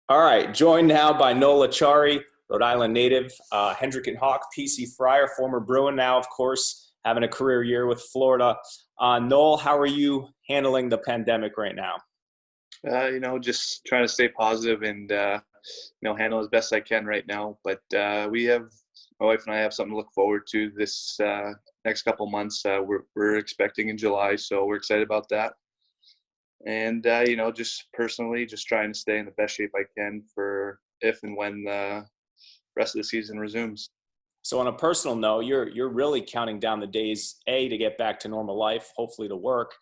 All right, joined now by Noel Acciari, Rhode Island native, Hendrick and Hawk, PC Fryer, former Bruin, now, of course, having a career year with Florida. Noel, how are you handling the pandemic right now? Just trying to stay positive and handle as best I can right now. But my wife and I have something to look forward to this next couple months. We're expecting in July, so we're excited about that. And just personally, just trying to stay in the best shape I can for if and when the rest of the season resumes. So, on a personal note, you're really counting down the days, A, to get back to normal life, hopefully to work,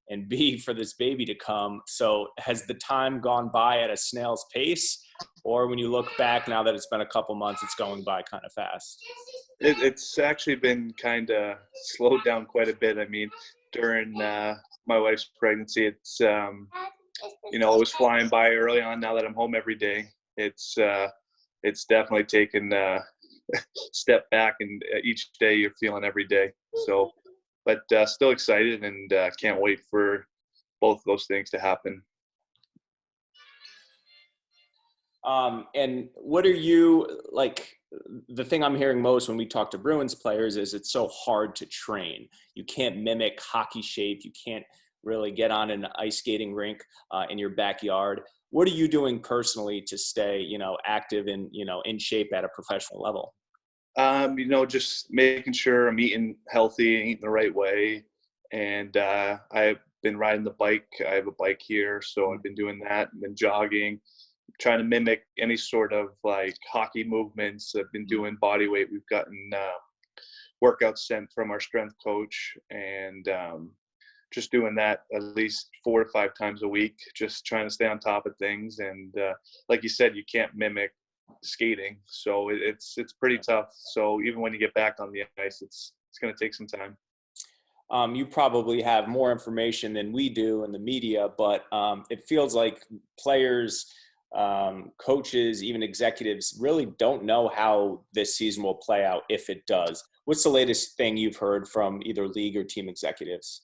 and B, for this baby to come. So, has the time gone by at a snail's pace? Or when you look back now that it's been a couple months, it's going by kind of fast? It's actually been kind of slowed down quite a bit. I mean, during my wife's pregnancy, it was flying by early on. Now that I'm home every day, it's definitely taken a step back, and each day you're feeling every day. So, but still excited and can't wait for both of those things to happen. And what are you like? The thing I'm hearing most when we talk to Bruins players is it's so hard to train. You can't mimic hockey shape. You can't really get on an ice skating rink in your backyard. What are you doing personally to stay, active and, in shape at a professional level? Just making sure I'm eating healthy, eating the right way. And I've been riding the bike. I have a bike here, so I've been doing that and been jogging, trying to mimic any sort of like hockey movements. I've been doing body weight. We've gotten workouts sent from our strength coach, and just doing that at least 4 to 5 times a week, just trying to stay on top of things. And like you said, you can't mimic skating, so it's pretty tough. So even when you get back on the ice, it's going to take some time. You probably have more information than we do in the media, but it feels like players, coaches, even executives really don't know how this season will play out if it does. What's the latest thing you've heard from either league or team executives?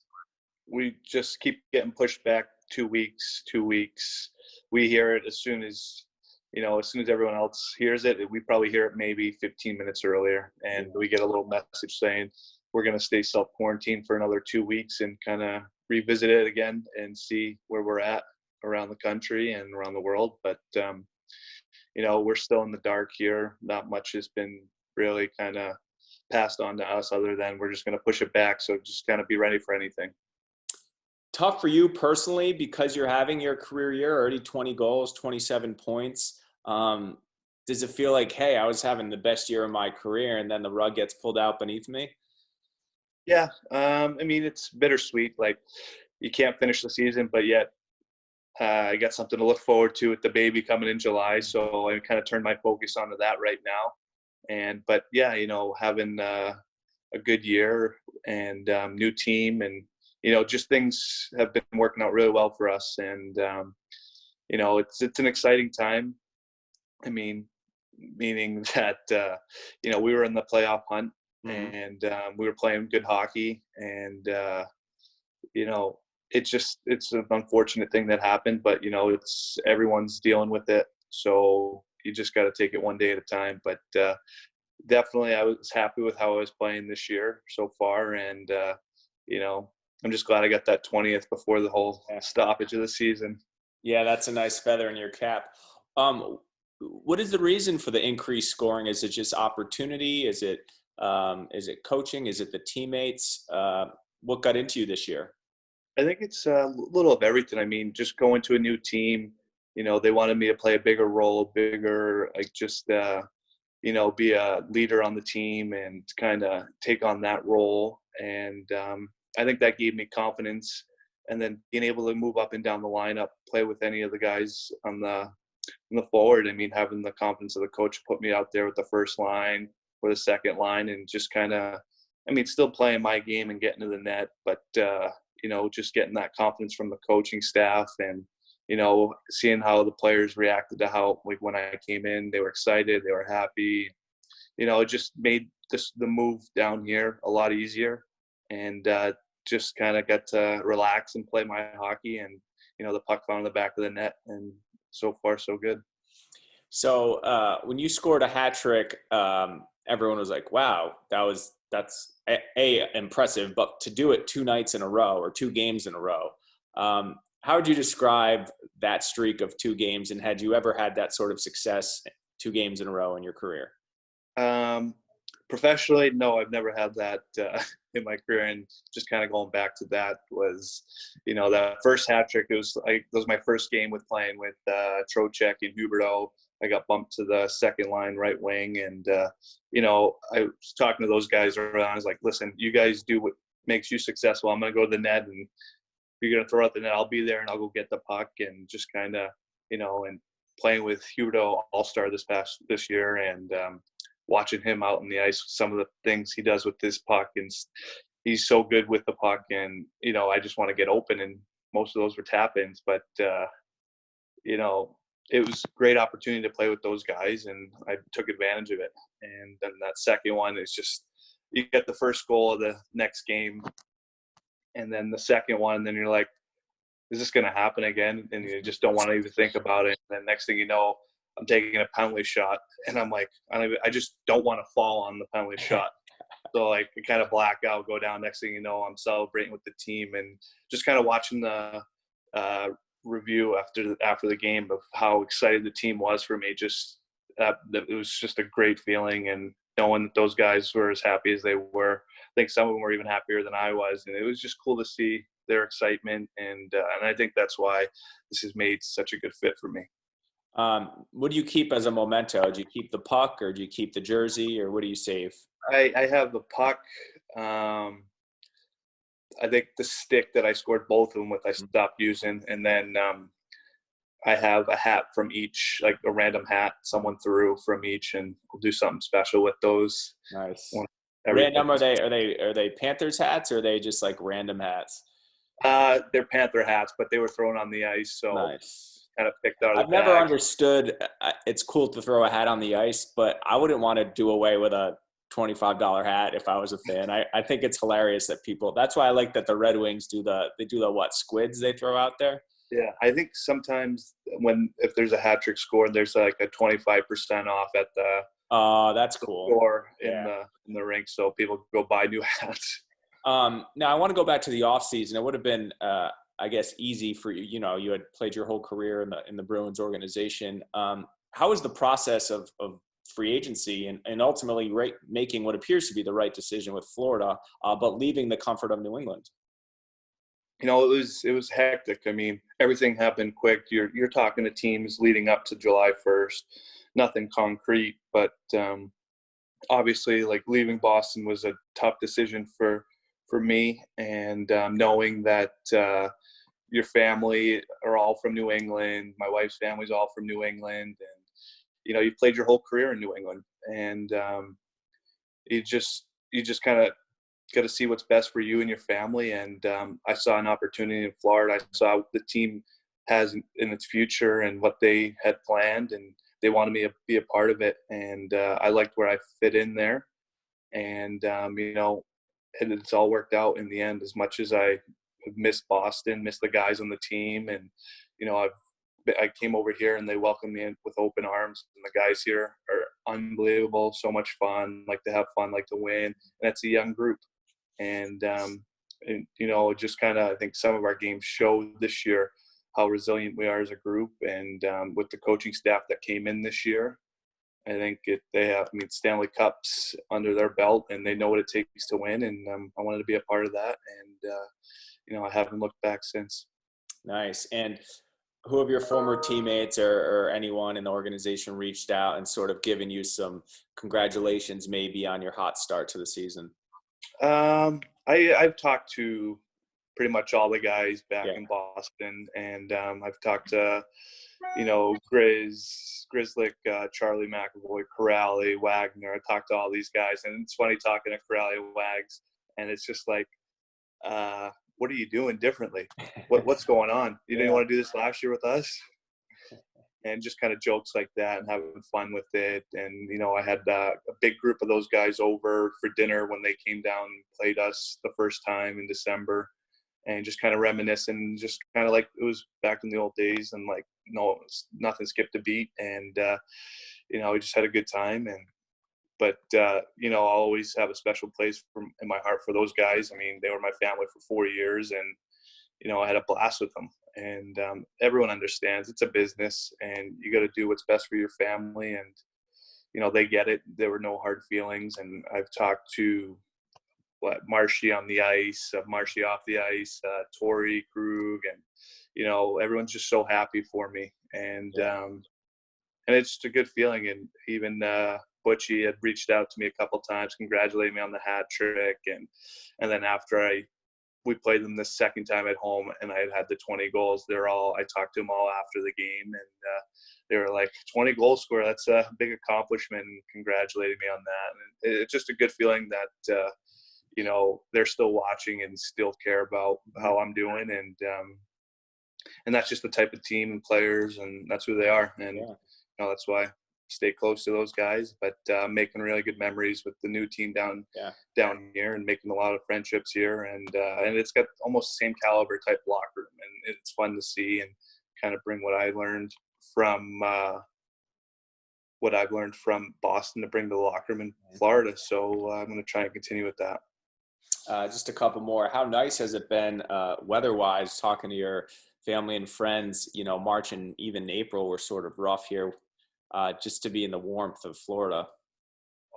We just keep getting pushed back 2 weeks, 2 weeks. We hear it as soon as everyone else hears it. We probably hear it maybe 15 minutes earlier, and we get a little message saying we're going to stay self-quarantined for another 2 weeks and kind of revisit it again and see where we're at around the country and around the world. But we're still in the dark here. Not much has been really kind of passed on to us other than we're just going to push it back. So just kind of be ready for anything. Tough for you personally because you're having your career year, already 20 goals, 27 points. Does it feel like, hey, I was having the best year of my career and then the rug gets pulled out beneath me? Yeah. It's bittersweet. Like, you can't finish the season, but yet I got something to look forward to with the baby coming in July. So I kind of turned my focus onto that right now. But yeah, having a good year and new team, and just things have been working out really well for us. And it's an exciting time. I mean, meaning that we were in the playoff hunt, Mm-hmm. and we were playing good hockey, and it's an unfortunate thing that happened, but it's everyone's dealing with it, so you just got to take it one day at a time. But definitely I was happy with how I was playing this year so far, and I'm just glad I got that 20th before the whole stoppage of the season. Yeah, that's a nice feather in your cap. What is the reason for the increased scoring? Is it just opportunity? Is it coaching? Is it the teammates? What got into you this year? I think it's a little of everything. I mean, just going to a new team, they wanted me to play a bigger role, bigger, like just, be a leader on the team and kind of take on that role. And I think that gave me confidence. And then being able to move up and down the lineup, play with any of the guys on the forward. I mean, having the confidence of the coach put me out there with the first line or the second line, and just kind of, still playing my game and getting to the net, but just getting that confidence from the coaching staff, and seeing how the players reacted to how, like, when I came in, they were excited, they were happy. It just made the move down here a lot easier, and just kind of got to relax and play my hockey, and the puck found in the back of the net, and so far so good. So when you scored a hat trick, everyone was like, "Wow, that's impressive." But to do it two nights in a row or two games in a row, how would you describe that streak of two games? And had you ever had that sort of success, two games in a row in your career? Um, Professionally, no, I've never had that in my career. And just kind of going back to that was, that first hat trick. It was my first game with playing with Trocheck and Huberto. I got bumped to the second line right wing, and I was talking to those guys around. I was like, "Listen, you guys do what makes you successful. I'm gonna go to the net, and if you're gonna throw out the net, I'll be there, and I'll go get the puck." And just kind of, and playing with Huberto All-Star this year, and watching him out on the ice, some of the things he does with his puck, and he's so good with the puck. And I just want to get open, and most of those were tap-ins. But it was a great opportunity to play with those guys, and I took advantage of it. And then that second one is just, you get the first goal of the next game, and then the second one, and then you're like, is this going to happen again? And you just don't want to even think about it. And then next thing you know, I'm taking a penalty shot, and I'm like, I just don't want to fall on the penalty shot. So like, I kind of black out, go down. Next thing you know, I'm celebrating with the team, and just kind of watching the review after the game of how excited the team was for me. Just it was just a great feeling, and knowing that those guys were as happy as they were. I think some of them were even happier than I was, and it was just cool to see their excitement. And I think that's why this has made such a good fit for me. What do you keep as a memento? Do you keep the puck, or do you keep the jersey, or what do you save? I have the puck. I think the stick that I scored both of them with, I stopped using. And then I have a hat from each, like a random hat someone threw from each, and we'll do something special with those. Nice. Random, are they Panthers hats, or are they just like random hats? They're Panther hats, but they were thrown on the ice, so nice. Kind of picked out of I've never understood. It's cool to throw a hat on the ice, but I wouldn't want to do away with a $25 hat if I was a fan. I think it's hilarious that people. That's why I like that the Red Wings do the what, squids they throw out there. Yeah, I think sometimes if there's a hat trick scored, there's like a 25% off at the. Oh, that's cool. Store in the rink, so people go buy new hats. Now I want to go back to the off season. It would have been, I guess, easy for you. You had played your whole career in the Bruins organization. How was the process of free agency and ultimately making what appears to be the right decision with Florida, but leaving the comfort of New England? It was hectic. I mean, everything happened quick. You're talking to teams leading up to July 1st. Nothing concrete, but obviously, like, leaving Boston was a tough decision for me, and knowing that your family are all from New England, my wife's family's all from New England, and you've played your whole career in New England, and you just kind of got to see what's best for you and your family. And I saw an opportunity in Florida. I saw what the team has in its future and what they had planned, and they wanted me to be a part of it. And I liked where I fit in there. And, it's all worked out in the end. As much as I missed Boston, missed the guys on the team. And, I came over here and they welcomed me in with open arms. And the guys here are unbelievable. So much fun, like to have fun, like to win. And that's a young group. And just kind of, I think some of our games showed this year how resilient we are as a group. And with the coaching staff that came in this year, I think they have Stanley Cups under their belt, and they know what it takes to win. And I wanted to be a part of that. And, I haven't looked back since. Nice. And who of your former teammates or anyone in the organization reached out and sort of given you some congratulations maybe on your hot start to the season? I've talked to pretty much all the guys back in Boston, and I've talked to, Grizzlick, Charlie McAvoy, Corrali, Wagner. I talked to all these guys, and it's funny talking to Corrali and Wags, and it's just like, what are you doing differently? What's going on? You didn't want to do this last year with us? And just kind of jokes like that and having fun with it. And, I had a big group of those guys over for dinner when they came down and played us the first time in December. and just kind of reminiscing, just kind of like it was back in the old days, and like nothing skipped a beat, and we just had a good time. But I'll always have a special place in my heart for those guys. I mean, they were my family for 4 years, and I had a blast with them. And everyone understands it's a business, and you got to do what's best for your family. And they get it. There were no hard feelings. And I've talked to Marshy on the ice, Marshy off the ice, Tori, Krug, and everyone's just so happy for me. And it's just a good feeling. And even Butchie had reached out to me a couple times, congratulating me on the hat trick, and then after we played them the second time at home, and I had the 20 goals. I talked to them all after the game, and they were like, 20 goal scorer, that's a big accomplishment, and congratulated me on that. And it's just a good feeling that they're still watching and still care about how I'm doing, and that's just the type of team and players, and that's who they are. And that's why I stay close to those guys, but making really good memories with the new team down here, and making a lot of friendships here, and it's got almost the same caliber type locker room, and it's fun to see and kind of bring what I learned from Boston to bring to the locker room in Florida. So I'm going to try and continue with that. Just a couple more. How nice has it been weather-wise, talking to your family and friends? March and even April were sort of rough here, just to be in the warmth of Florida.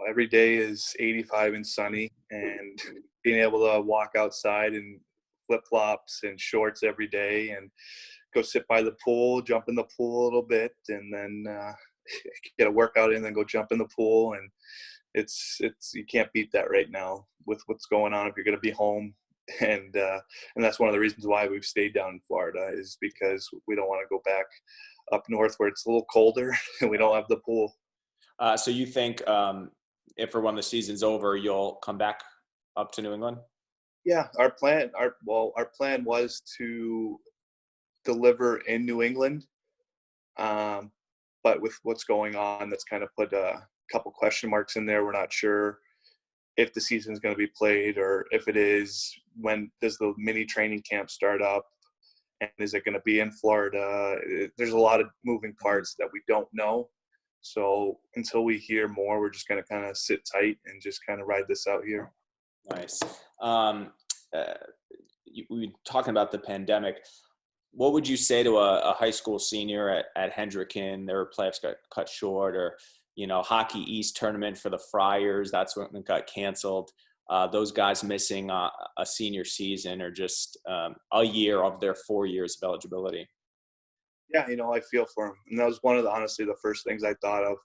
Every day is 85 and sunny, and being able to walk outside in flip-flops and shorts every day and go sit by the pool, jump in the pool a little bit, and then get a workout in, and then go jump in the pool. And it's you can't beat that right now with what's going on if you're going to be home. And that's one of the reasons why we've stayed down in Florida, is because we don't want to go back up north where it's a little colder and we don't have the pool. So you think if or when the season's over, you'll come back up to New England? Yeah, our plan was to deliver in New England, but with what's going on, that's kind of put a couple question marks in there. We're not sure if the season is going to be played, or if it is, when does the mini training camp start up, and is it going to be in Florida? There's a lot of moving parts that we don't know. So until we hear more, we're just going to kind of sit tight and just kind of ride this out here. Nice. We were talking about the pandemic. What would you say to a high school senior at Hendricken? Their playoffs got cut short, or Hockey East tournament for the Friars, that's when it got canceled. Those guys missing a senior season, or just a year of their 4 years of eligibility. Yeah, I feel for them. And that was honestly, the first things I thought of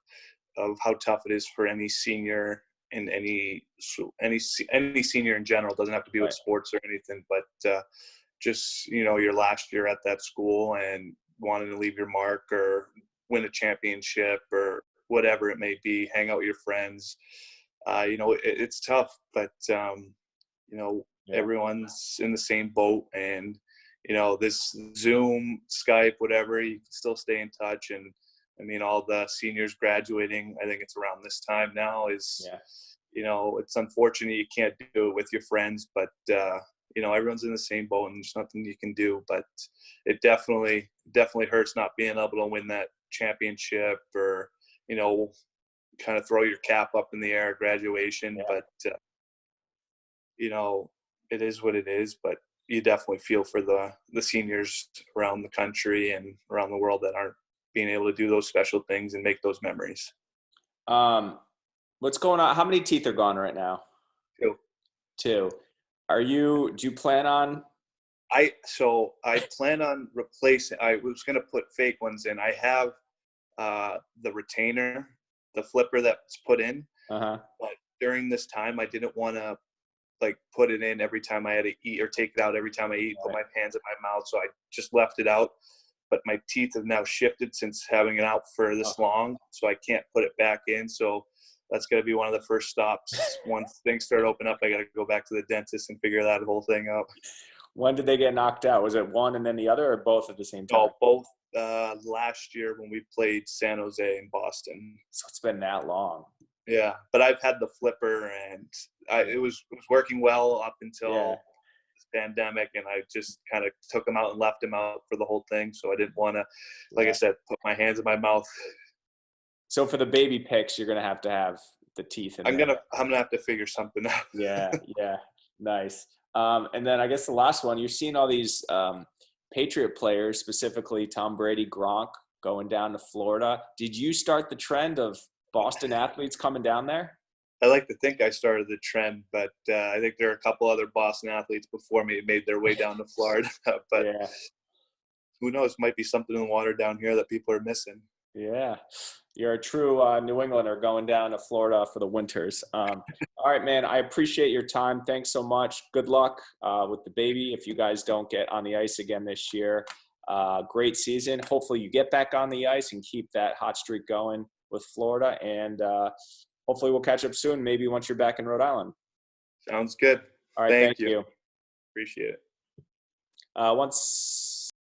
how tough it is for any senior, and any senior in general. It doesn't have to be with sports or anything, but just, your last year at that school and wanting to leave your mark or win a championship or whatever it may be, hang out with your friends. It's tough, but everyone's in the same boat, and this Zoom, Skype, whatever, you can still stay in touch. And I mean, all the seniors graduating, I think it's around this time now, is it's unfortunate you can't do it with your friends, but everyone's in the same boat, and there's nothing you can do. But it definitely hurts not being able to win that championship, or kind of throw your cap up in the air at graduation. But it is what it is. But you definitely feel for the seniors around the country and around the world that aren't being able to do those special things and make those memories. What's going on? How many teeth are gone right now? 2. Do you plan on? I plan on replacing. I was going to put fake ones in. I have the retainer, the flipper that's put in. But during this time, I didn't want to put it in every time I had to eat, or take it out every time I eat, put my hands in my mouth. So I just left it out. But my teeth have now shifted since having it out for this long, so I can't put it back in. So that's going to be one of the first stops. Once things start opening up, I got to go back to the dentist and figure that whole thing out. When did they get knocked out? Was it one and then the other, or both at the same time? Both last year when we played San Jose and Boston. So it's been that long. Yeah, but I've had the flipper, and it was working well up until this pandemic, and I just kind of took him out and left him out for the whole thing. So I didn't want to, like I said, put my hands in my mouth. So for the baby picks, you're gonna have to have the teeth in there. I'm gonna have to figure something out. Yeah, nice. And then I guess the last one, you're seeing all these Patriot players, specifically Tom Brady, Gronk, going down to Florida. Did you start the trend of Boston athletes coming down there? I like to think I started the trend, but I think there are a couple other Boston athletes before me that made their way down to Florida. But who knows? Might be something in the water down here that people are missing. Yeah, you're a true New Englander going down to Florida for the winters. All right, man, I appreciate your time. Thanks so much. Good luck with the baby if you guys don't get on the ice again this year. Great season. Hopefully you get back on the ice and keep that hot streak going with Florida. And hopefully we'll catch up soon, maybe once you're back in Rhode Island. Sounds good. All right, thank you. Appreciate it. Once